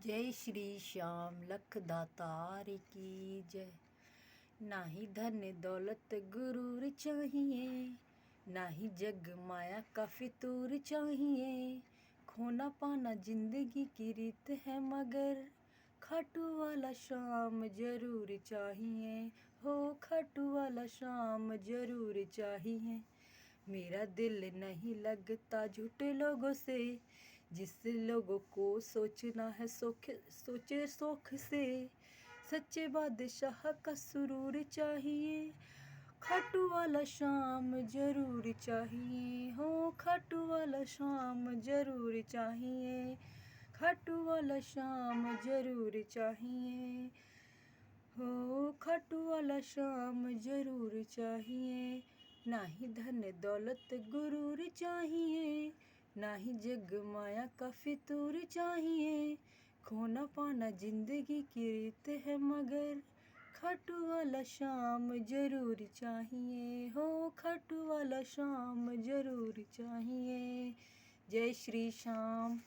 जय श्री श्याम लख दातार की जय। ना ही धन दौलत गुरूर चाहिए, ना ही जग माया का फितूर चाहिए। खोना पाना जिंदगी की रीत है, मगर खाटू वाला शाम जरूर चाहिए। हो खाटू वाला शाम जरूर चाहिए। मेरा दिल नहीं लगता झूठे लोगों से, जिस लोगों को सोचना है सोचे सोख से। सच्चे बादशाह का सुरूर चाहिए, खाटू वाला शाम जरूर चाहिए। हो खाटू वाला शाम जरूर चाहिए, खाटू वाला शाम जरूर चाहिए। हो खाटू वाला शाम जरूर चाहिए। ना ही धन दौलत गुरूर चाहिए, ना ही जग माया का फितूर चाहिए। खोना पाना जिंदगी की रीत है, मगर खाटू वाला शाम जरूर चाहिए। हो खाटू वाला शाम जरूर चाहिए। जय श्री श्याम।